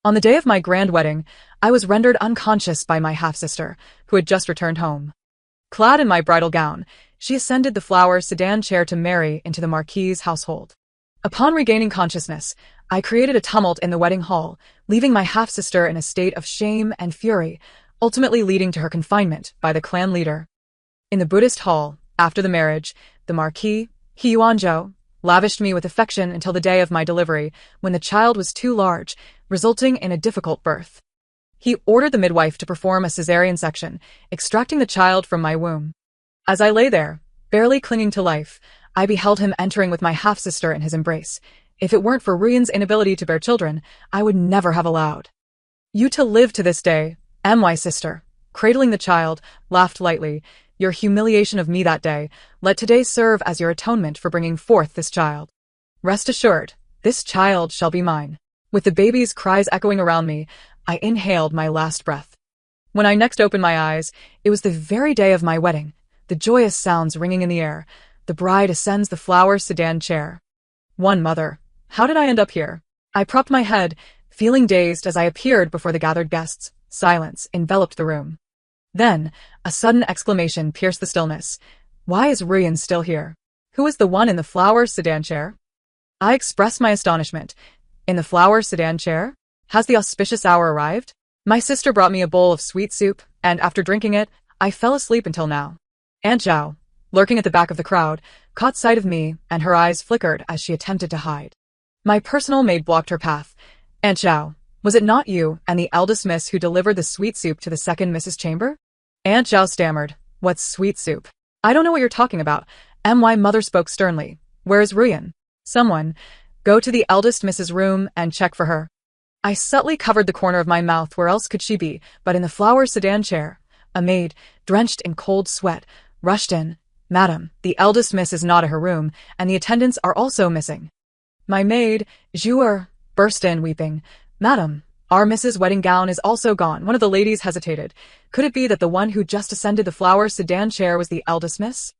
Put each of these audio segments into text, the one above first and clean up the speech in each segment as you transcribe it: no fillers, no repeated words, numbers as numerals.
On the day of my grand wedding, I was rendered unconscious by my half-sister, who had just returned home. Clad in my bridal gown, she ascended the flower sedan chair to marry into the Marquis' household. Upon regaining consciousness, I created a tumult in the wedding hall, leaving my half-sister in a state of shame and fury, ultimately leading to her confinement by the clan leader. In the Buddhist hall, after the marriage, the Marquis, Yuanzhou, lavished me with affection until the day of my delivery, when the child was too large, resulting in a difficult birth. He ordered the midwife to perform a cesarean section, extracting the child from my womb. As I lay there, barely clinging to life, I beheld him entering with my half-sister in his embrace. If it weren't for Ruyen's inability to bear children, I would never have allowed you to live to this day. My sister, cradling the child, laughed lightly. Your humiliation of me that day, let today serve as your atonement for bringing forth this child. Rest assured, this child shall be mine. With the baby's cries echoing around me, I inhaled my last breath. When I next opened my eyes, it was the very day of my wedding, the joyous sounds ringing in the air. The bride ascends the flower sedan chair. One mother, how did I end up here? I propped my head, feeling dazed as I appeared before the gathered guests. Silence enveloped the room. Then, a sudden exclamation pierced the stillness. Why is Ruyen still here? Who is the one in the flower sedan chair? I expressed my astonishment. In the flower sedan chair? Has the auspicious hour arrived? My sister brought me a bowl of sweet soup, and after drinking it, I fell asleep until now. Aunt Zhao, lurking at the back of the crowd, caught sight of me, and her eyes flickered as she attempted to hide. My personal maid blocked her path. Aunt Zhao, was it not you and the eldest miss who delivered the sweet soup to the second Mrs. Chamber? Aunt Zhao stammered. What's sweet soup? I don't know what you're talking about. My mother spoke sternly. Where is Ruyen? Someone, go to the eldest Miss's room and check for her. I subtly covered the corner of my mouth. Where else could she be but in the flower sedan chair? A maid, drenched in cold sweat, rushed in. Madam, the eldest miss is not at her room, and the attendants are also missing. My maid, Zhuer, burst in weeping. Madam, our Mrs. wedding gown is also gone. One of the ladies hesitated. Could it be that the one who just ascended the flower sedan chair was the eldest miss?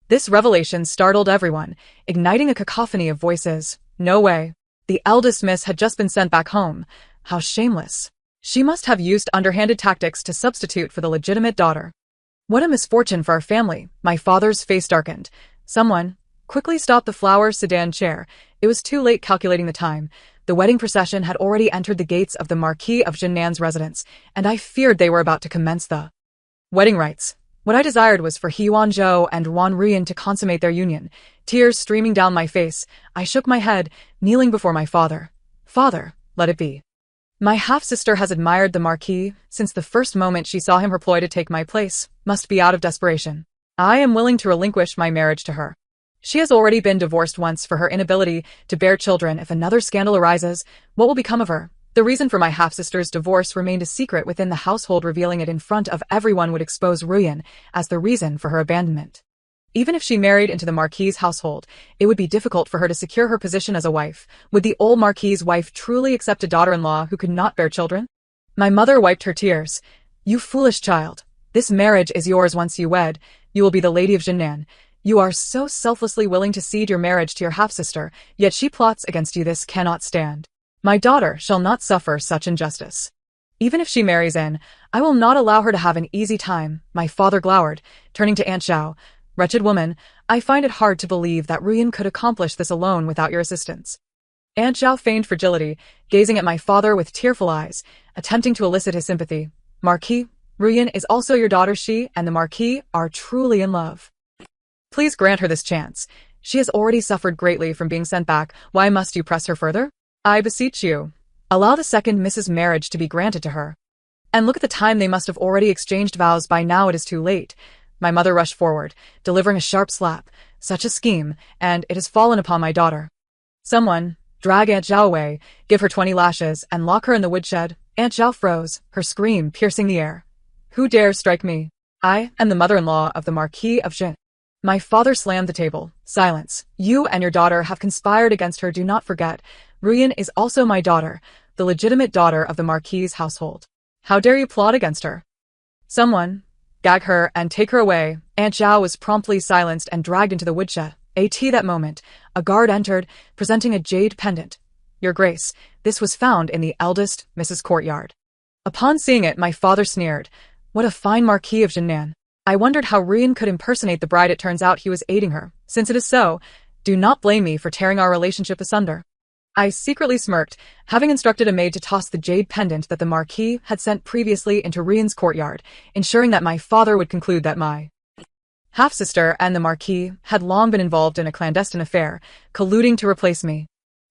This revelation startled everyone, igniting a cacophony of voices. No way. The eldest miss had just been sent back home. How shameless. She must have used underhanded tactics to substitute for the legitimate daughter. What a misfortune for our family. My father's face darkened. Someone quickly stopped the flower sedan chair. It was too late calculating the time. The wedding procession had already entered the gates of the Marquis of Jinnan's residence, and I feared they were about to commence the wedding rites. What I desired was for Yuanzhou and Wan Ruyen to consummate their union. Tears streaming down my face, I shook my head, kneeling before my father. Father, let it be. My half-sister has admired the Marquis since the first moment she saw him. Her ploy to take my place must be out of desperation. I am willing to relinquish my marriage to her. She has already been divorced once for her inability to bear children. If another scandal arises, what will become of her? The reason for my half-sister's divorce remained a secret within the household. Revealing it in front of everyone would expose Ruyen as the reason for her abandonment. Even if she married into the Marquis' household, it would be difficult for her to secure her position as a wife. Would the old Marquis' wife truly accept a daughter-in-law who could not bear children? My mother wiped her tears. You foolish child. This marriage is yours once you wed. You will be the Lady of Jinnan. You are so selflessly willing to cede your marriage to your half-sister, yet she plots against you. This cannot stand. My daughter shall not suffer such injustice. Even if she marries in, I will not allow her to have an easy time. My father glowered, turning to Aunt Zhao. Wretched woman, I find it hard to believe that Ruyen could accomplish this alone without your assistance. Aunt Zhao feigned fragility, gazing at my father with tearful eyes, attempting to elicit his sympathy. Marquis, Ruyen is also your daughter. She and the Marquis are truly in love. Please grant her this chance. She has already suffered greatly from being sent back. Why must you press her further? I beseech you. Allow the second Mrs. marriage to be granted to her. And look at the time. They must have already exchanged vows. By now it is too late. My mother rushed forward, delivering a sharp slap. Such a scheme, and it has fallen upon my daughter. Someone, drag Aunt Zhao away, give her 20 lashes, and lock her in the woodshed. Aunt Zhao froze, her scream piercing the air. Who dares strike me? I am the mother-in-law of the Marquis of Jin. My father slammed the table. Silence. You and your daughter have conspired against her. Do not forget, Ruyen is also my daughter, the legitimate daughter of the Marquis' household. How dare you plot against her? Someone, gag her and take her away. Aunt Zhao was promptly silenced and dragged into the woodshed. That moment, a guard entered, presenting a jade pendant. Your Grace, this was found in the eldest Mrs. Courtyard. Upon seeing it, my father sneered. What a fine Marquis of Jinnan. I wondered how Rian could impersonate the bride. It turns out he was aiding her. Since it is so, do not blame me for tearing our relationship asunder. I secretly smirked, having instructed a maid to toss the jade pendant that the Marquis had sent previously into Rian's courtyard, ensuring that my father would conclude that my half-sister and the Marquis had long been involved in a clandestine affair, colluding to replace me.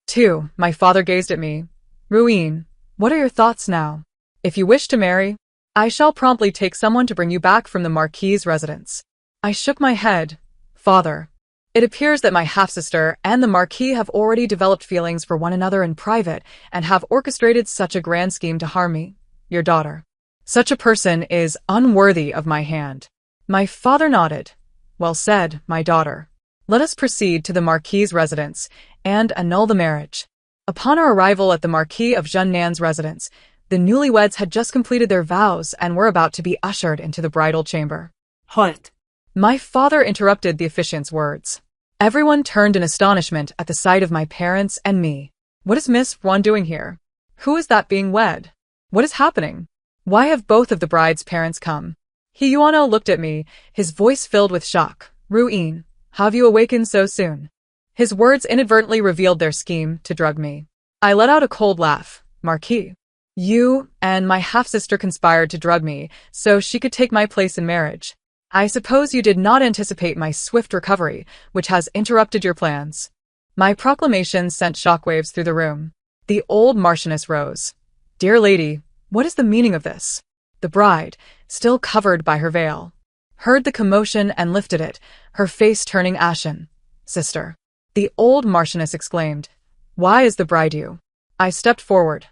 2. My father gazed at me. Ruin, what are your thoughts now? If you wish to marry, I shall promptly take someone to bring you back from the Marquis' residence. I shook my head. Father, it appears that my half-sister and the Marquis have already developed feelings for one another in private and have orchestrated such a grand scheme to harm me, your daughter. Such a person is unworthy of my hand. My father nodded. Well said, my daughter. Let us proceed to the Marquis' residence and annul the marriage. Upon our arrival at the Marquis of Jinnan's residence, the newlyweds had just completed their vows and were about to be ushered into the bridal chamber. Halt! My father interrupted the officiant's words. Everyone turned in astonishment at the sight of my parents and me. What is Miss Juan doing here? Who is that being wed? What is happening? Why have both of the bride's parents come? Yuano looked at me, his voice filled with shock. Ruin, have you awakened so soon? His words inadvertently revealed their scheme to drug me. I let out a cold laugh. Marquis, you and my half-sister conspired to drug me so she could take my place in marriage. I suppose you did not anticipate my swift recovery, which has interrupted your plans. My proclamation sent shockwaves through the room. The old Marchioness rose. Dear lady, what is the meaning of this? The bride, still covered by her veil, heard the commotion and lifted it, her face turning ashen. Sister, the old Marchioness exclaimed. Why is the bride you? I stepped forward.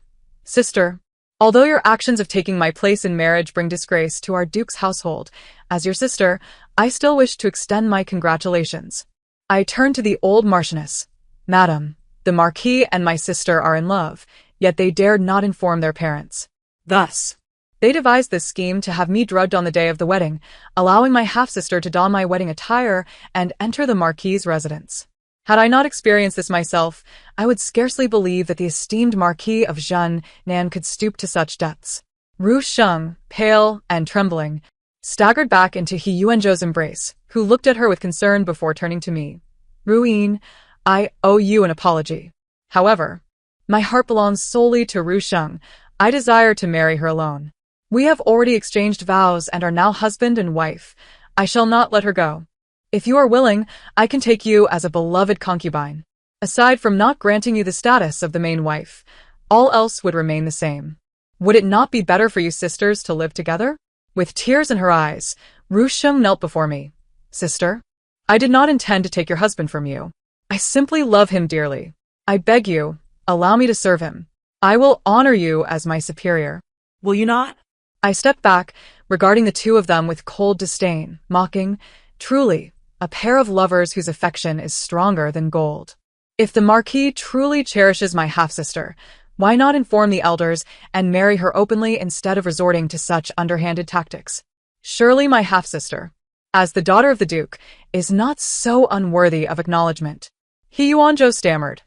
Sister, although your actions of taking my place in marriage bring disgrace to our Duke's household, as your sister, I still wish to extend my congratulations. I turned to the old Marchioness. Madam, the Marquis and my sister are in love, yet they dared not inform their parents. Thus, they devised this scheme to have me drugged on the day of the wedding, allowing my half-sister to don my wedding attire and enter the Marquis' residence. Had I not experienced this myself, I would scarcely believe that the esteemed Marquis of Jinnan could stoop to such depths. Ru Sheng, pale and trembling, staggered back into He Yuanzhou's embrace, who looked at her with concern before turning to me. Ruin, I owe you an apology. However, my heart belongs solely to Ru Sheng. I desire to marry her alone. We have already exchanged vows and are now husband and wife. I shall not let her go. If you are willing, I can take you as a beloved concubine. Aside from not granting you the status of the main wife, all else would remain the same. Would it not be better for you sisters to live together? With tears in her eyes, Ru Sheng knelt before me. Sister, I did not intend to take your husband from you. I simply love him dearly. I beg you, allow me to serve him. I will honor you as my superior. Will you not? I stepped back, regarding the two of them with cold disdain, mocking, truly, a pair of lovers whose affection is stronger than gold. If the Marquis truly cherishes my half-sister, why not inform the elders and marry her openly instead of resorting to such underhanded tactics? Surely my half-sister, as the daughter of the Duke, is not so unworthy of acknowledgement. He Yuanzhou stammered.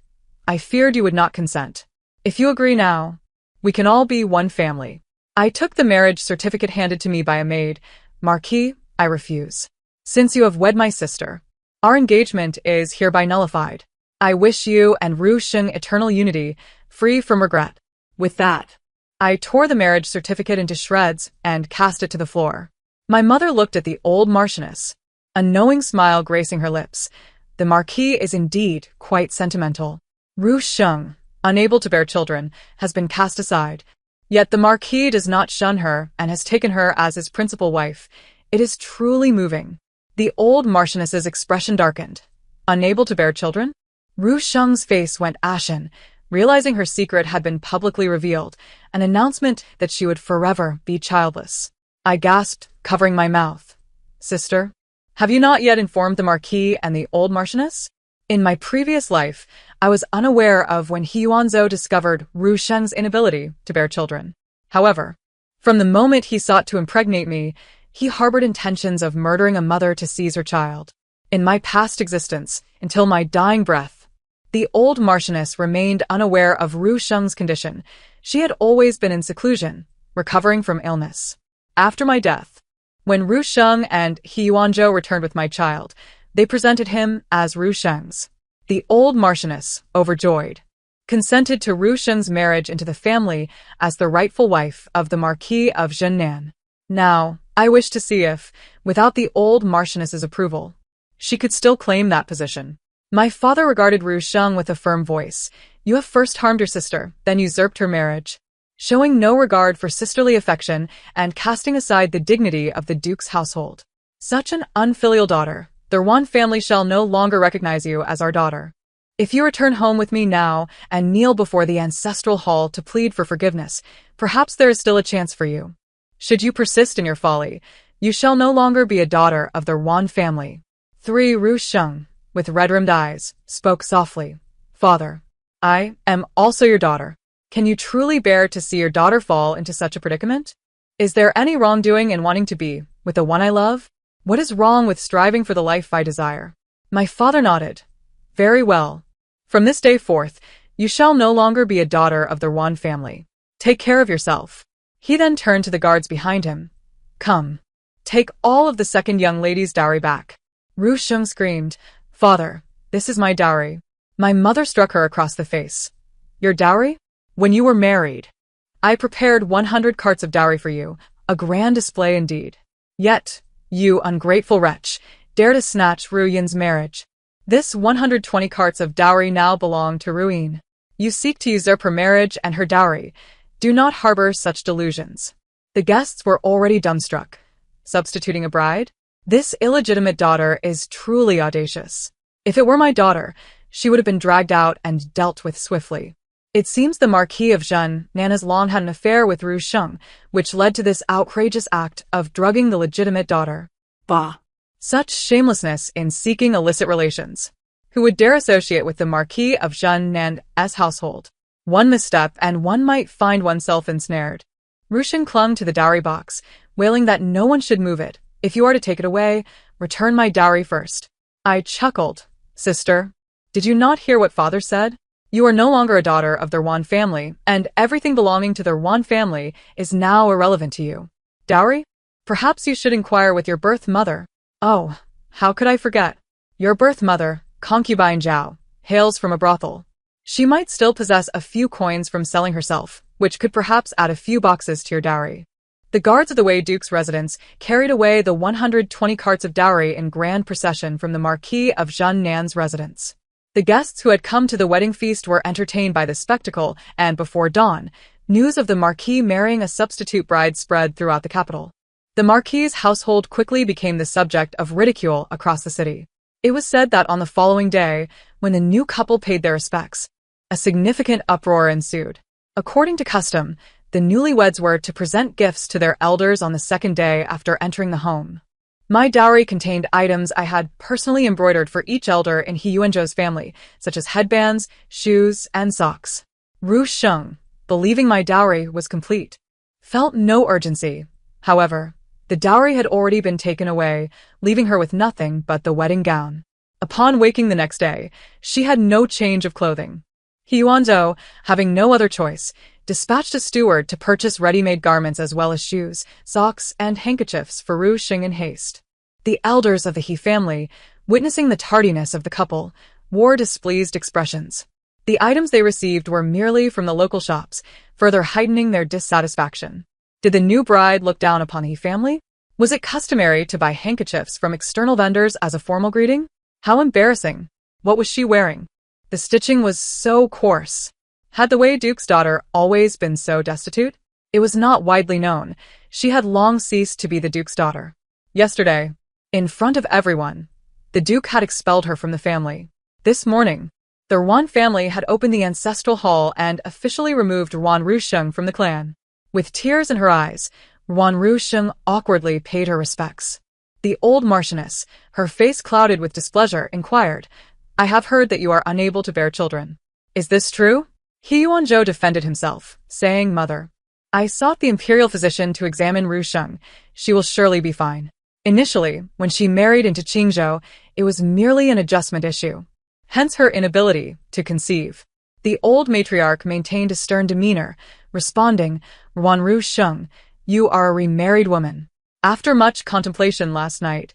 I feared you would not consent. If you agree now, we can all be one family. I took the marriage certificate handed to me by a maid. Marquis, I refuse. Since you have wed my sister, our engagement is hereby nullified. I wish you and Ru Sheng eternal unity, free from regret. With that, I tore the marriage certificate into shreds and cast it to the floor. My mother looked at the old Marchioness, a knowing smile gracing her lips. The Marquis is indeed quite sentimental. Ru Sheng, unable to bear children, has been cast aside. Yet the Marquis does not shun her and has taken her as his principal wife. It is truly moving. The old Marchioness's expression darkened. Unable to bear children? Ru Sheng's face went ashen, realizing her secret had been publicly revealed, an announcement that she would forever be childless. I gasped, covering my mouth. Sister, have you not yet informed the Marquis and the old Marchioness? In my previous life, I was unaware of when He Yuanzhou discovered Ru Sheng's inability to bear children. However, from the moment he sought to impregnate me, he harbored intentions of murdering a mother to seize her child. In my past existence, until my dying breath, The old Marchioness remained unaware of Ru Sheng's condition. She had always been in seclusion, recovering from illness. After my death, when Ru Sheng and He Yuanzhou returned with my child, they presented him as Ru Sheng's. The old Marchioness, overjoyed, consented to Ru Sheng's marriage into the family as the rightful wife of the Marquis of Zhennan. Now, I wish to see if, without the old Marchioness's approval, she could still claim that position. My father regarded Ru Sheng with a firm voice. You have first harmed your sister, then usurped her marriage. Showing no regard for sisterly affection and casting aside the dignity of the Duke's household. Such an unfilial daughter, the Yuan family shall no longer recognize you as our daughter. If you return home with me now and kneel before the ancestral hall to plead for forgiveness, perhaps there is still a chance for you. Should you persist in your folly, you shall no longer be a daughter of the Yuan family. 3. Ru Sheng, with red-rimmed eyes, spoke softly. Father, I am also your daughter. Can you truly bear to see your daughter fall into such a predicament? Is there any wrongdoing in wanting to be with the one I love? What is wrong with striving for the life I desire? My father nodded. Very well. From this day forth, you shall no longer be a daughter of the Yuan family. Take care of yourself. He then turned to the guards behind him. Come. Take all of the second young lady's dowry back. Ru Sheng screamed, Father, this is my dowry. My mother struck her across the face. Your dowry? When you were married, I prepared 100 carts of dowry for you, a grand display indeed. Yet, you ungrateful wretch, dare to snatch Ru Yin's marriage. This 120 carts of dowry now belong to Ru Yin. You seek to usurp her marriage and her dowry. Do not harbor such delusions. The guests were already dumbstruck. Substituting a bride? This illegitimate daughter is truly audacious. If it were my daughter, she would have been dragged out and dealt with swiftly. It seems the Marquis of Zhennan has long had an affair with Ru Sheng, which led to this outrageous act of drugging the legitimate daughter. Bah! Such shamelessness in seeking illicit relations. Who would dare associate with the Marquis of Zhennan's household? One misstep and one might find oneself ensnared. Ru Sheng clung to the dowry box, wailing that no one should move it. If you are to take it away, return my dowry first. I chuckled. Sister, did you not hear what father said? You are no longer a daughter of the Yuan family, and everything belonging to the Yuan family is now irrelevant to you. Dowry? Perhaps you should inquire with your birth mother. Oh, how could I forget? Your birth mother, concubine Zhao, hails from a brothel. She might still possess a few coins from selling herself, which could perhaps add a few boxes to your dowry. The guards of the Wei Duke's residence carried away the 120 carts of dowry in grand procession from the Marquis of Zhennan's residence. The guests who had come to the wedding feast were entertained by the spectacle, and before dawn, news of the Marquis marrying a substitute bride spread throughout the capital. The Marquis's household quickly became the subject of ridicule across the city. It was said that on the following day, when the new couple paid their respects, a significant uproar ensued. According to custom, the newlyweds were to present gifts to their elders on the second day after entering the home. My dowry contained items I had personally embroidered for each elder in He Yuanzhou's family, such as headbands, shoes, and socks. Ru Sheng, believing my dowry was complete, felt no urgency. However, the dowry had already been taken away, leaving her with nothing but the wedding gown. Upon waking the next day, she had no change of clothing. He Yuanzhou, having no other choice, dispatched a steward to purchase ready-made garments as well as shoes, socks, and handkerchiefs for Ru Sheng in haste. The elders of the He family, witnessing the tardiness of the couple, wore displeased expressions. The items they received were merely from the local shops, further heightening their dissatisfaction. Did the new bride look down upon the He family? Was it customary to buy handkerchiefs from external vendors as a formal greeting? How embarrassing! What was she wearing? The stitching was so coarse. Had the Wei Duke's daughter always been so destitute? It was not widely known. She had long ceased to be the Duke's daughter. Yesterday, in front of everyone, the Duke had expelled her from the family. This morning, the Yuan family had opened the ancestral hall and officially removed Yuan Ru Sheng from the clan. With tears in her eyes, Yuan Ru Sheng awkwardly paid her respects. The old Marchioness, her face clouded with displeasure, inquired, I have heard that you are unable to bear children. Is this true? He Yuanzhou defended himself, saying, Mother, I sought the imperial physician to examine Ru Sheng. She will surely be fine. Initially, when she married into Qingzhou, it was merely an adjustment issue. hence her inability to conceive. The old matriarch maintained a stern demeanor, responding, Wanru Sheng, you are a remarried woman. After much contemplation last night,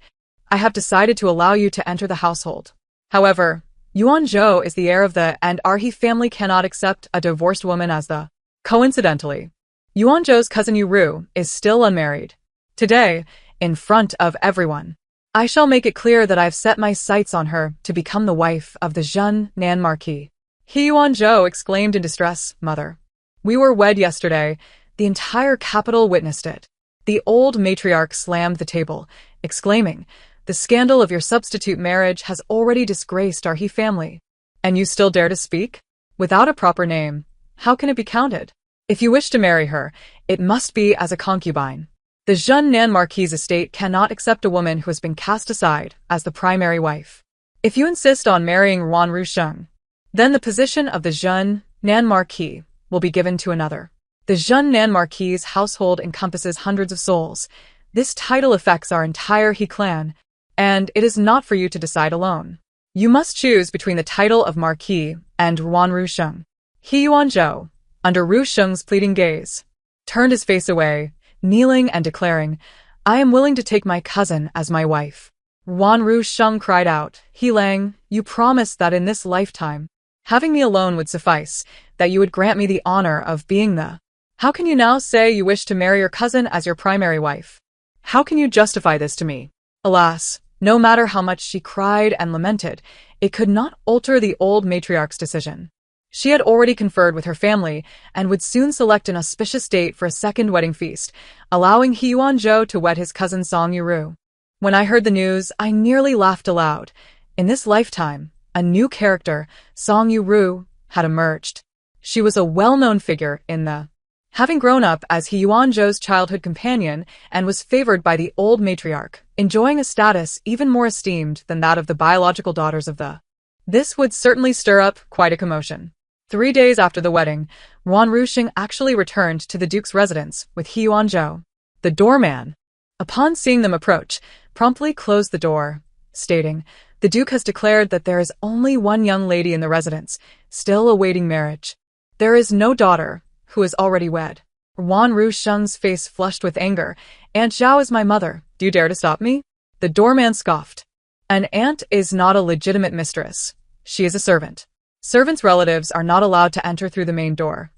I have decided to allow you to enter the household. However, Yuan Zhou is the heir of the and Arhe family cannot accept a divorced woman as the. Coincidentally, Yuan Zhou's cousin Yu Ru is still unmarried. Today, in front of everyone, I shall make it clear that I have set my sights on her to become the wife of the Zhen Nan Marquis. He Yuan Zhou exclaimed in distress, Mother. We were wed yesterday. The entire capital witnessed it. The old matriarch slammed the table, exclaiming, The scandal of your substitute marriage has already disgraced our He family. And you still dare to speak? Without a proper name, how can it be counted? If you wish to marry her, it must be as a concubine. The Zhen Nan Marquis estate cannot accept a woman who has been cast aside as the primary wife. If you insist on marrying Wanru Sheng, then the position of the Zhen Nan Marquis will be given to another. The Zhen Nan Marquis' household encompasses hundreds of souls. This title affects our entire He clan, and it is not for you to decide alone. You must choose between the title of Marquis and Wanru Sheng. He Yuan Zhou, under Ru Sheng's pleading gaze, turned his face away, kneeling and declaring, I am willing to take my cousin as my wife. Wanru Sheng cried out, He Lang, you promised that in this lifetime, having me alone would suffice, that you would grant me the honor of being the. How can you now say you wish to marry your cousin as your primary wife? How can you justify this to me? Alas, no matter how much she cried and lamented, it could not alter the old matriarch's decision. She had already conferred with her family and would soon select an auspicious date for a second wedding feast, allowing He Yuan Zhou to wed his cousin Song Yuru. When I heard the news, I nearly laughed aloud. In this lifetime, a new character, Song Yuru, had emerged. She was a well-known figure in the. Having grown up as He Yuan Zhou's childhood companion and was favored by the old matriarch, enjoying a status even more esteemed than that of the biological daughters of the. This would certainly stir up quite a commotion. 3 days after the wedding, Wanru Sheng actually returned to the Duke's residence with He Yuan Zhou. The doorman, upon seeing them approach, promptly closed the door, stating, The Duke has declared that there is only one young lady in the residence, still awaiting marriage. There is no daughter, who is already wed. Wanru Sheng's face flushed with anger. Aunt Zhao is my mother. Do you dare to stop me? The doorman scoffed. An aunt is not a legitimate mistress. She is a servant. Servants' relatives are not allowed to enter through the main door.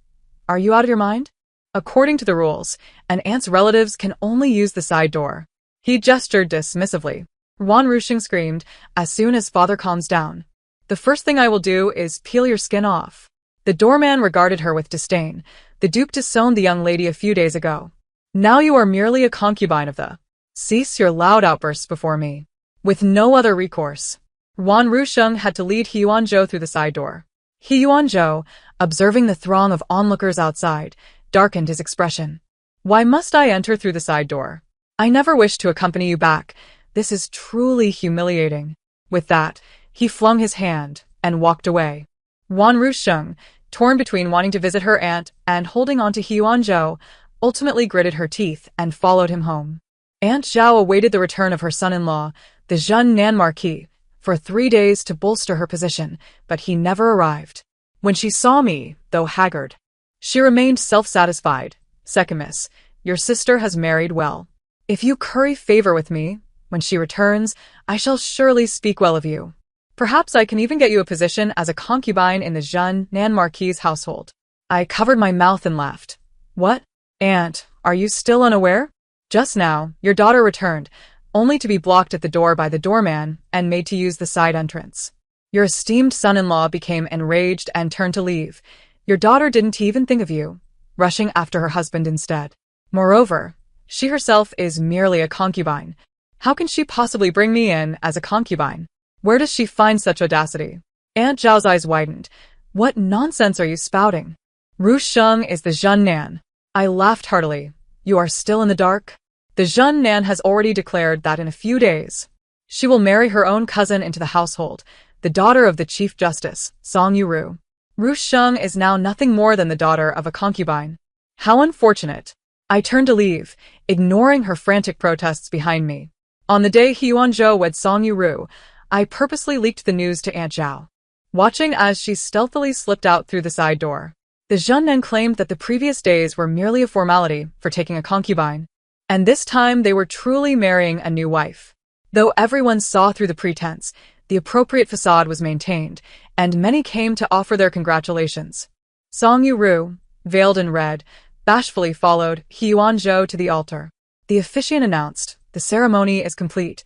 Are you out of your mind? According to the rules, an aunt's relatives can only use the side door. He gestured dismissively. Wanru Sheng screamed, As soon as father calms down, the first thing I will do is peel your skin off. The doorman regarded her with disdain. The Duke disowned the young lady a few days ago. Now you are merely a concubine of the. Cease your loud outbursts before me. With no other recourse, Wanru Sheng had to lead He Yuan Zhou through the side door. He Yuan Zhou, observing the throng of onlookers outside, darkened his expression. Why must I enter through the side door? I never wish to accompany you back. This is truly humiliating. With that, he flung his hand and walked away. Wanru Sheng, torn between wanting to visit her aunt and holding on to He Yuan Zhou, ultimately gritted her teeth and followed him home. Aunt Zhao awaited the return of her son-in-law, the Zhen Nan Marquis, for 3 days to bolster her position, but he never arrived. When she saw me, though haggard, she remained self-satisfied. Second miss, your sister has married well. If you curry favor with me, when she returns, I shall surely speak well of you. Perhaps I can even get you a position as a concubine in the Zhen Nan Marquis' household. I covered my mouth and laughed. What? Aunt, are you still unaware? Just now, your daughter returned, only to be blocked at the door by the doorman and made to use the side entrance. Your esteemed son-in-law became enraged and turned to leave. Your daughter didn't even think of you, rushing after her husband instead. Moreover, she herself is merely a concubine. How can she possibly bring me in as a concubine? Where does she find such audacity? Aunt Zhao's eyes widened. What nonsense are you spouting? Ru Sheng is the Zhen Nan. I laughed heartily. You are still in the dark? The Zhen Nan has already declared that in a few days, she will marry her own cousin into the household, the daughter of the Chief Justice, Song Yuru. Ru Sheng is now nothing more than the daughter of a concubine. How unfortunate. I turned to leave, ignoring her frantic protests behind me. On the day He Yuan Zhou wed Song Yuru, I purposely leaked the news to Aunt Zhao. watching as she stealthily slipped out through the side door. The Zhennan claimed that the previous days were merely a formality for taking a concubine, and this time they were truly marrying a new wife. Though everyone saw through the pretense, the appropriate facade was maintained, and many came to offer their congratulations. Song Yu-ru, veiled in red, bashfully followed He Yuanzhou to the altar. The officiant announced, "The ceremony is complete.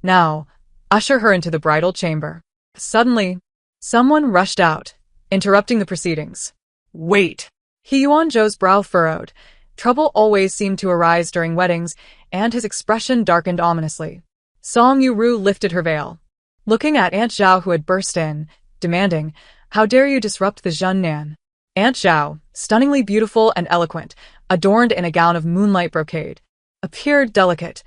Now, usher her into the bridal chamber." Suddenly, someone rushed out, interrupting the proceedings. "Wait!" He Yuanzhou's brow furrowed. Trouble always seemed to arise during weddings, and his expression darkened ominously. Song Yu-ru lifted her veil, looking at Aunt Zhao, who had burst in, demanding, "How dare you disrupt the Zhennan?" Aunt Zhao, stunningly beautiful and eloquent, adorned in a gown of moonlight brocade, appeared delicate.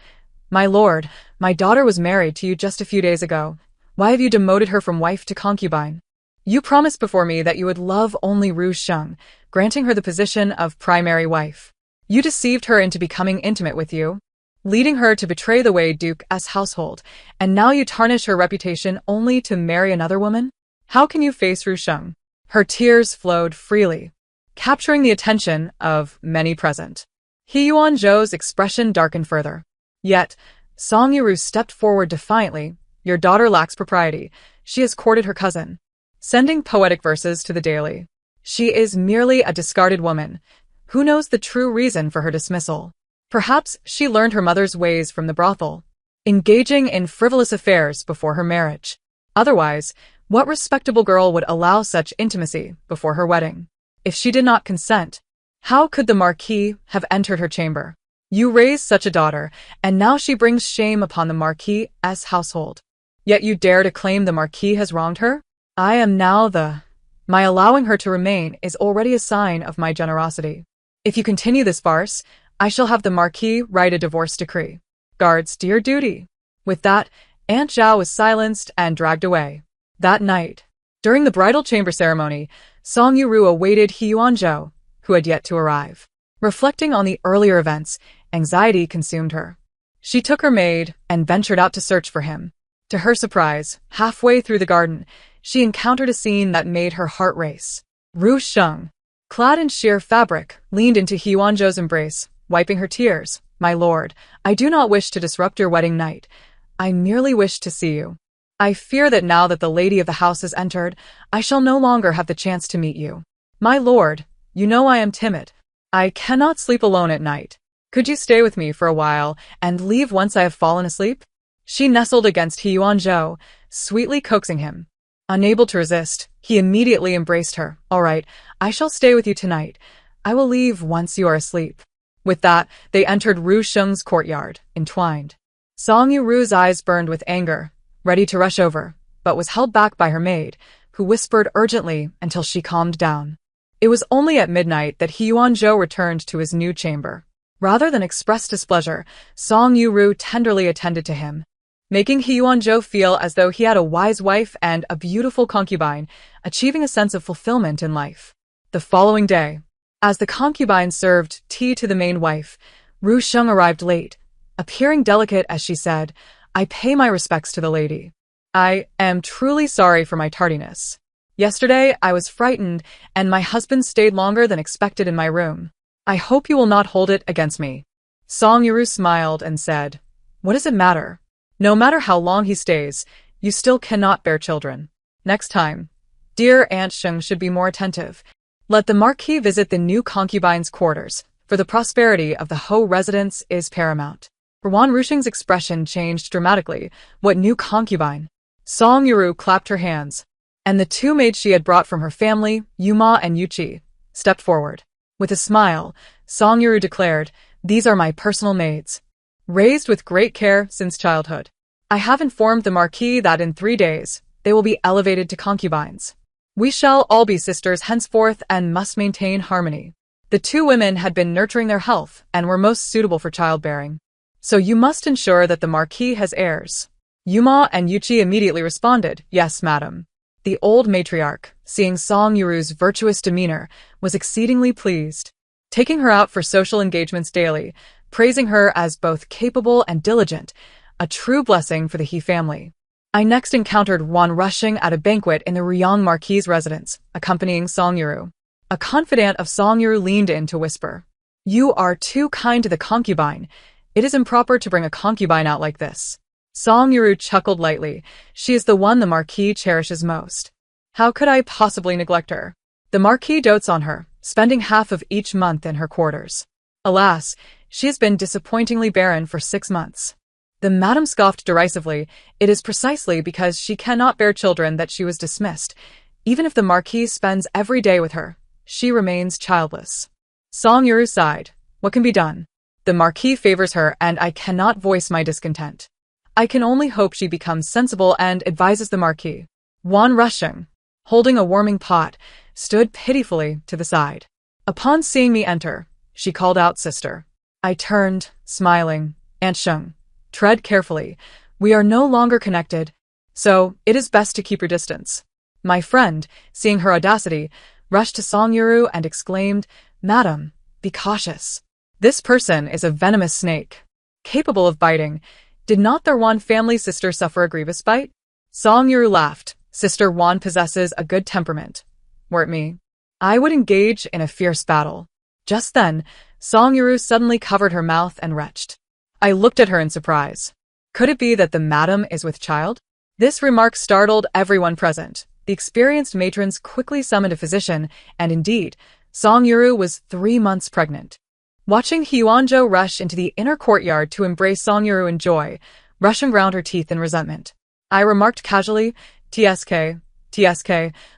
"My lord, my daughter was married to you just a few days ago. Why have you demoted her from wife to concubine? You promised before me that you would love only Ru Sheng, granting her the position of primary wife. You deceived her into becoming intimate with you, leading her to betray the Wei Duke's household, and now you tarnish her reputation only to marry another woman? How can you face Ru Sheng?" Her tears flowed freely, capturing the attention of many present. He Yuanzhou's expression darkened further. Yet, Song Yu-ru stepped forward defiantly. "Your daughter lacks propriety. She has courted her cousin, sending poetic verses to the daily. She is merely a discarded woman. Who knows the true reason for her dismissal? Perhaps she learned her mother's ways from the brothel, engaging in frivolous affairs before her marriage. Otherwise, what respectable girl would allow such intimacy before her wedding? If she did not consent, how could the Marquis have entered her chamber? You raised such a daughter, and now she brings shame upon the Marquis's household. Yet you dare to claim the Marquis has wronged her? I am now My allowing her to remain is already a sign of my generosity. If you continue this farce, I shall have the Marquis write a divorce decree. Guards, do your duty." With that, Aunt Zhao was silenced and dragged away. That night, during the bridal chamber ceremony, Song Yu-ru awaited He Yuanzhou, who had yet to arrive. Reflecting on the earlier events, anxiety consumed her. She took her maid and ventured out to search for him. To her surprise, halfway through the garden, she encountered a scene that made her heart race. Ru Sheng, clad in sheer fabric, leaned into He Yuanzhou's embrace, wiping her tears. "My lord, I do not wish to disrupt your wedding night. I merely wish to see you. I fear that now that the lady of the house has entered, I shall no longer have the chance to meet you. My lord, you know I am timid. I cannot sleep alone at night. Could you stay with me for a while and leave once I have fallen asleep?" She nestled against He Yuanzhou, sweetly coaxing him. Unable to resist, he immediately embraced her. "All right, I shall stay with you tonight. I will leave once you are asleep." With that, they entered Ru Sheng's courtyard, entwined. Song Yu-ru's eyes burned with anger, ready to rush over, but was held back by her maid, who whispered urgently until she calmed down. It was only at midnight that He Yuanzhou returned to his new chamber. Rather than express displeasure, Song Yu-ru tenderly attended to him, making He Yuanzhou feel as though he had a wise wife and a beautiful concubine, achieving a sense of fulfillment in life. The following day, as the concubine served tea to the main wife, Ru Sheng arrived late, appearing delicate as she said, "I pay my respects to the lady. I am truly sorry for my tardiness. Yesterday I was frightened, and my husband stayed longer than expected in my room. I hope you will not hold it against me." Song Yu-ru smiled and said, "What does it matter? No matter how long he stays, you still cannot bear children. Next time, dear Aunt Sheng should be more attentive. Let the Marquis visit the new concubine's quarters, for the prosperity of the Ho residence is paramount." Ru Sheng's expression changed dramatically. "What new concubine?" Song Yu-ru clapped her hands, and the two maids she had brought from her family, Yuma and Yuchi, stepped forward. With a smile, Song Yu-ru declared, "These are my personal maids, raised with great care since childhood. I have informed the Marquis that in 3 days, they will be elevated to concubines. We shall all be sisters henceforth and must maintain harmony." The two women had been nurturing their health and were most suitable for childbearing. "So you must ensure that the Marquis has heirs." Yuma and Yuchi immediately responded, "Yes, madam." The old matriarch, seeing Song Yu-ru's virtuous demeanor, was exceedingly pleased, taking her out for social engagements daily, praising her as both capable and diligent, a true blessing for the He family. I next encountered Juan rushing at a banquet in the Ryong Marquis residence, accompanying Song Yuru. A confidant of Song Yuru leaned in to whisper, "You are too kind to the concubine. It is improper to bring a concubine out like this." Song Yuru chuckled lightly. "She is the one the Marquis cherishes most. How could I possibly neglect her? The Marquis dotes on her, spending half of each month in her quarters. Alas, she has been disappointingly barren for 6 months." The madam scoffed derisively. "It is precisely because she cannot bear children that she was dismissed. Even if the Marquis spends every day with her, she remains childless." Song Yuru sighed. "What can be done? The Marquis favors her and I cannot voice my discontent. I can only hope she becomes sensible and advises the Marquis." Juan rushing, holding a warming pot, stood pitifully to the side. Upon seeing me enter, she called out, "Sister." I turned, smiling. "Aunt Sheng, tread carefully. We are no longer connected, so it is best to keep your distance." My friend, seeing her audacity, rushed to Song Yuru and exclaimed, "Madam, be cautious. This person is a venomous snake, capable of biting. Did not their Wan family sister suffer a grievous bite?" Song Yuru laughed. "Sister Wan possesses a good temperament. Were it me, I would engage in a fierce battle." Just then, Song Yuru suddenly covered her mouth and retched. I looked at her in surprise. Could it be that the madam is with child? This remark startled everyone present. The experienced matrons quickly summoned a physician, and indeed, Song Yuru was 3 months pregnant. Watching Hyuanzhou rush into the inner courtyard to embrace Song Yuru in joy, Russian ground her teeth in resentment. I remarked casually, TSK,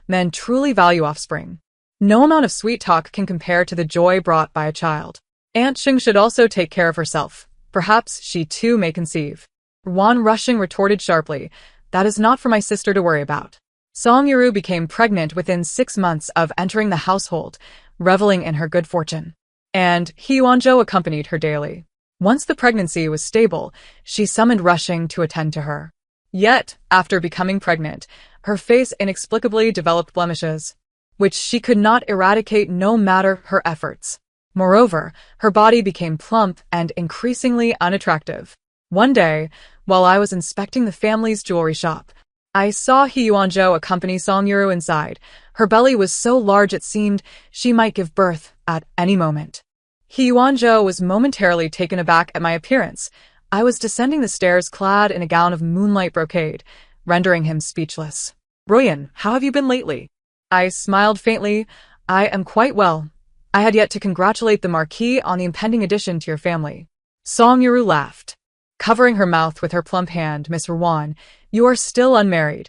men truly value offspring. No amount of sweet talk can compare to the joy brought by a child. Aunt Sheng should also take care of herself. Perhaps she too may conceive." Wan rushing retorted sharply, "That is not for my sister to worry about." Song Yuru became pregnant within 6 months of entering the household, reveling in her good fortune. And Hyuanzhou accompanied her daily. Once the pregnancy was stable, she summoned Rushing to attend to her. Yet, after becoming pregnant, her face inexplicably developed blemishes, which she could not eradicate no matter her efforts. Moreover, her body became plump and increasingly unattractive. One day, while I was inspecting the family's jewelry shop, I saw Hyuanzhou accompany Song Yuru inside. Her belly was so large it seemed she might give birth at any moment. Hyuanzhou was momentarily taken aback at my appearance. I was descending the stairs clad in a gown of moonlight brocade, rendering him speechless. "Royan, how have you been lately?" I smiled faintly. "I am quite well. I had yet to congratulate the Marquis on the impending addition to your family." Song Yuru laughed, covering her mouth with her plump hand. "Mr. Wan, you are still unmarried.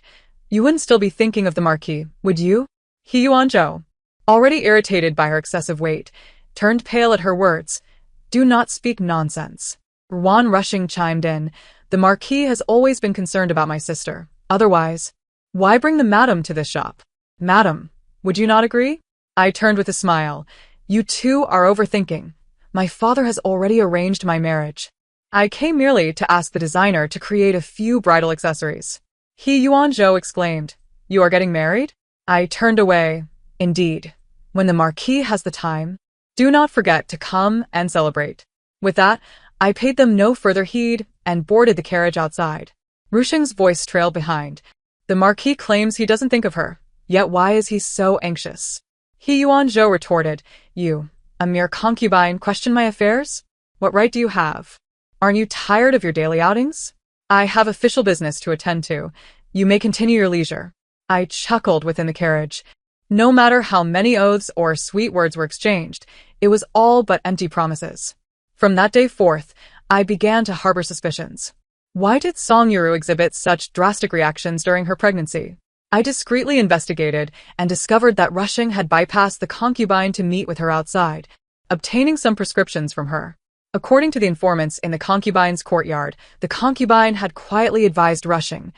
You wouldn't still be thinking of the Marquis, would you?" Hyuanzhou, already irritated by her excessive weight, turned pale at her words. "Do not speak nonsense." Wan Rushing chimed in. "The Marquis has always been concerned about my sister. Otherwise, why bring the madam to this shop?" "Madam, would you not agree?" I turned with a smile. "You two are overthinking. My father has already arranged my marriage. I came merely to ask the designer to create a few bridal accessories." Hyuanzhou exclaimed, "You are getting married?" I turned away. "Indeed. When the Marquis has the time, do not forget to come and celebrate." With that, I paid them no further heed and boarded the carriage outside. Rushing's voice trailed behind. "The Marquis claims he doesn't think of her. Yet why is he so anxious?" Hyuanzhou retorted, "You, a mere concubine, question my affairs? What right do you have? Aren't you tired of your daily outings?" "I have official business to attend to. You may continue your leisure." I chuckled within the carriage. No matter how many oaths or sweet words were exchanged, it was all but empty promises. From that day forth, I began to harbor suspicions. Why did Song Yuru exhibit such drastic reactions during her pregnancy? I discreetly investigated and discovered that Rushing had bypassed the concubine to meet with her outside, obtaining some prescriptions from her. According to the informants in the concubine's courtyard, the concubine had quietly advised Rushing,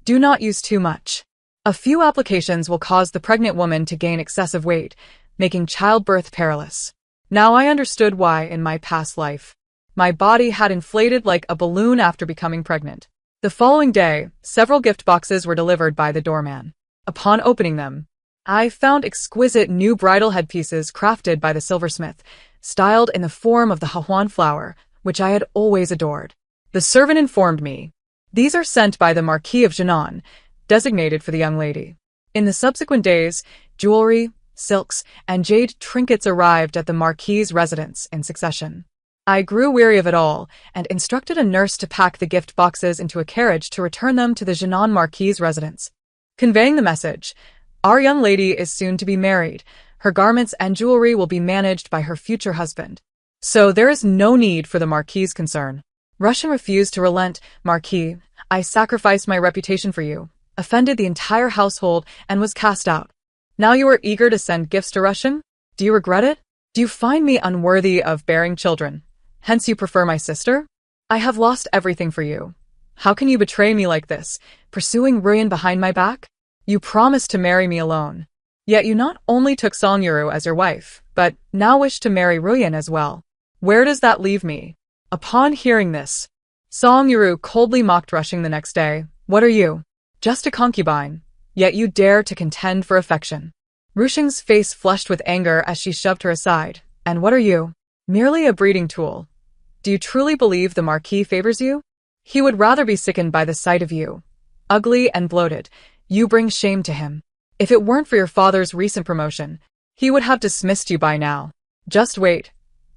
"Do not use too much. A few applications will cause the pregnant woman to gain excessive weight, making childbirth perilous." Now I understood why, in my past life, my body had inflated like a balloon after becoming pregnant. The following day, several gift boxes were delivered by the doorman. Upon opening them, I found exquisite new bridal headpieces crafted by the silversmith, styled in the form of the Hahuan flower, which I had always adored. The servant informed me, These are sent by the Marquis of Jinan, designated for the young lady. In the subsequent days, jewelry, silks, and jade trinkets arrived at the Marquis's residence in succession. I grew weary of it all, and instructed a nurse to pack the gift boxes into a carriage to return them to the Jinan Marquis's residence, conveying the message: "Our young lady is soon to be married. Her garments and jewelry will be managed by her future husband. So there is no need for the Marquis's concern." Russian refused to relent. "Marquis, I sacrificed my reputation for you, offended the entire household, and was cast out. Now you are eager to send gifts to Russian? Do you regret it? Do you find me unworthy of bearing children? Hence you prefer my sister? I have lost everything for you. How can you betray me like this, pursuing ruin behind my back? You promised to marry me alone. Yet you not only took Songyuru as your wife, but now wish to marry Ruyan as well. Where does that leave me?" Upon hearing this, Songyuru coldly mocked Rushing the next day. "What are you? Just a concubine, yet you dare to contend for affection." Rushing's face flushed with anger as she shoved her aside. "And what are you? Merely a breeding tool. Do you truly believe the Marquis favors you? He would rather be sickened by the sight of you. Ugly and bloated, you bring shame to him. If it weren't for your father's recent promotion, he would have dismissed you by now. Just wait.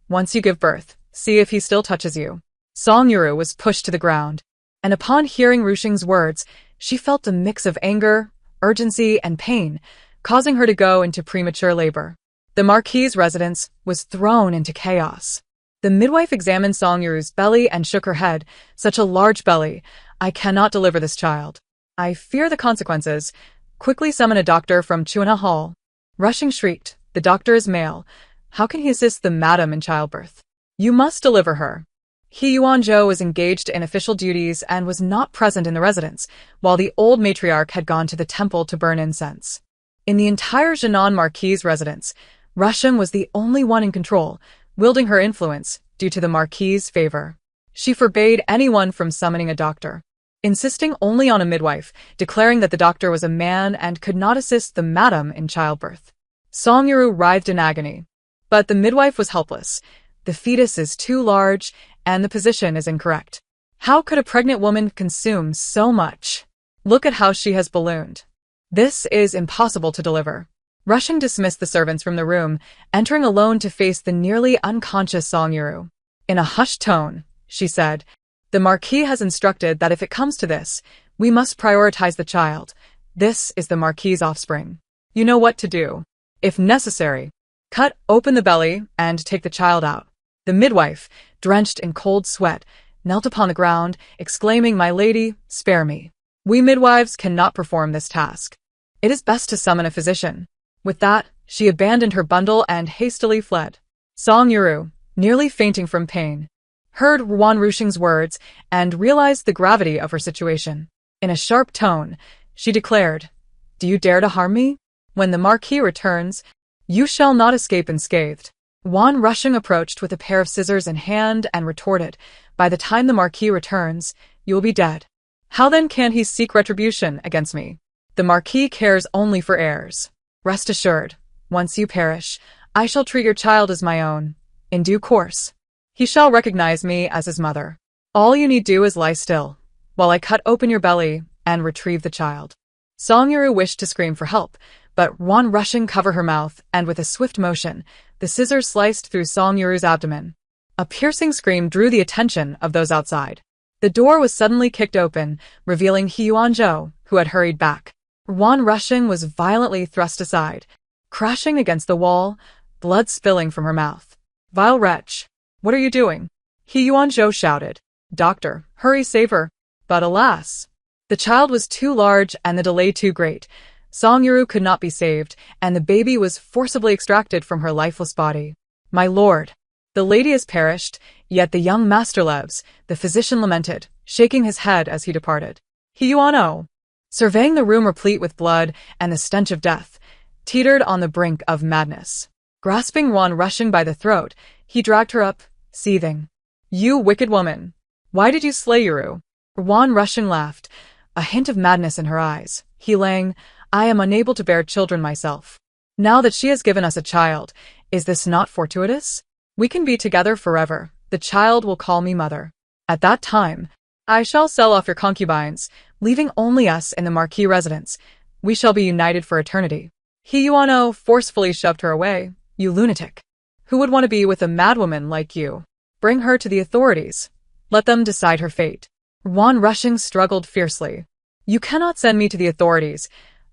Once you give birth, see if he still touches you." Songyuru was pushed to the ground, and upon hearing Rushing's words, she felt a mix of anger, urgency, and pain, causing her to go into premature labor. The Marquis's residence was thrown into chaos. The midwife examined Songyuru's belly and shook her head. "Such a large belly. I cannot deliver this child. I fear the consequences. Quickly summon a doctor from Chuanha Hall." Rushing shrieked, "The doctor is male. How can he assist the madam in childbirth? You must deliver her." He Yuanzhou was engaged in official duties and was not present in the residence, while the old matriarch had gone to the temple to burn incense. In the entire Jinan Marquis's residence, Rushing was the only one in control, wielding her influence due to the Marquis's favor. She forbade anyone from summoning a doctor, insisting only on a midwife, declaring that the doctor was a man and could not assist the madam in childbirth. Songyuru writhed in agony. But the midwife was helpless. The fetus is too large, and the position is incorrect. How could a pregnant woman consume so much? Look at how she has ballooned. This is impossible to deliver. Rushing dismissed the servants from the room, entering alone to face the nearly unconscious Songyuru. In a hushed tone, she said, "The Marquis has instructed that if it comes to this, we must prioritize the child. This is the Marquis's offspring. You know what to do. If necessary, cut open the belly and take the child out." The midwife, drenched in cold sweat, knelt upon the ground, exclaiming, "My lady, spare me. We midwives cannot perform this task. It is best to summon a physician." With that, she abandoned her bundle and hastily fled. Songyuru, nearly fainting from pain, heard Wan Rushing's words and realized the gravity of her situation. In a sharp tone, she declared, "Do you dare to harm me? When the Marquis returns, you shall not escape unscathed." Wan Rushing approached with a pair of scissors in hand and retorted, "By the time the Marquis returns, you will be dead. How then can he seek retribution against me? The Marquis cares only for heirs. Rest assured, once you perish, I shall treat your child as my own. In due course, he shall recognize me as his mother. All you need do is lie still, while I cut open your belly and retrieve the child." Songyuru wished to scream for help, but Wan Rushing covered her mouth, and with a swift motion, the scissors sliced through Songyuru's abdomen. A piercing scream drew the attention of those outside. The door was suddenly kicked open, revealing He Yuanzhou, who had hurried back. Wan Rushing was violently thrust aside, crashing against the wall, blood spilling from her mouth. "Vile wretch! What are you doing?" He Yuanzhou shouted. "Doctor, hurry, save her." But alas! The child was too large and the delay too great. Songyuru could not be saved, and the baby was forcibly extracted from her lifeless body. "My lord, the lady has perished, yet the young master lives," the physician lamented, shaking his head as he departed. He Yuanzhou, surveying the room replete with blood and the stench of death, teetered on the brink of madness. Grasping Wan Rushing by the throat, he dragged her up, seething. "You wicked woman! Why did you slay Yuru?" Wan Rushing laughed, a hint of madness in her eyes. He Lang, "I am unable to bear children myself. Now that she has given us a child, is this not fortuitous? We can be together forever. The child will call me mother. At that time, I shall sell off your concubines, leaving only us in the Marquis residence. We shall be united for eternity. Hiyuano forcefully shoved her away. You lunatic. Who would want to be with a madwoman like you? Bring her to the authorities. Let them decide her fate. Wan Rushing struggled fiercely. You cannot send me to the authorities.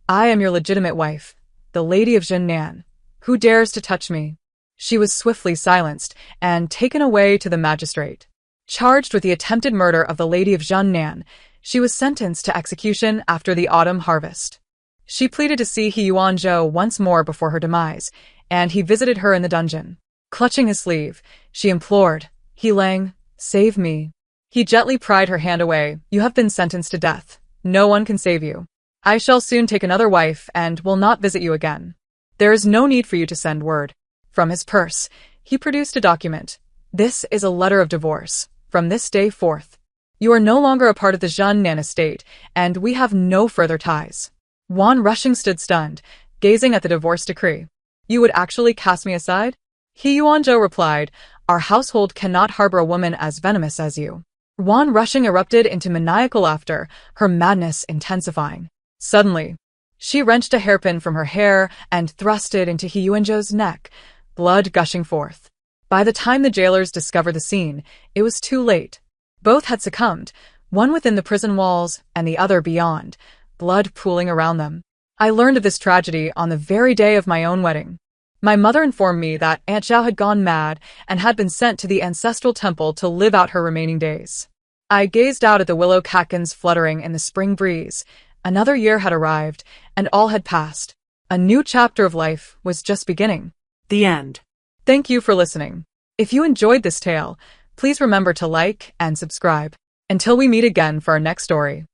I am your legitimate wife, the Lady of Jinnan. Who dares to touch me? She was swiftly silenced and taken away to the magistrate. Charged with the attempted murder of the Lady of Jinnan, she was sentenced to execution after the autumn harvest. She pleaded to see Hiyuanzhou once more before her demise, and he visited her in the dungeon. Clutching his sleeve, she implored, He Lang, save me. He gently pried her hand away. You have been sentenced to death. No one can save you. I shall soon take another wife and will not visit you again. There is no need for you to send word. From his purse, he produced a document. This is a letter of divorce. From this day forth, you are no longer a part of the Jinnan estate, and we have no further ties. Wan Rushing stood stunned, gazing at the divorce decree. You would actually cast me aside? Hiyuanzhou replied, Our household cannot harbor a woman as venomous as you. Wan Rushing erupted into maniacal laughter, her madness intensifying. Suddenly, she wrenched a hairpin from her hair and thrust it into Hiyuanzhou's neck, blood gushing forth. By the time the jailers discovered the scene, it was too late. Both had succumbed, one within the prison walls and the other beyond, blood pooling around them. I learned of this tragedy on the very day of my own wedding. My mother informed me that Aunt Zhao had gone mad and had been sent to the ancestral temple to live out her remaining days. I gazed out at the willow catkins fluttering in the spring breeze. Another year had arrived, and all had passed. A new chapter of life was just beginning. The end. Thank you for listening. If you enjoyed this tale, please remember to like and subscribe. Until we meet again for our next story.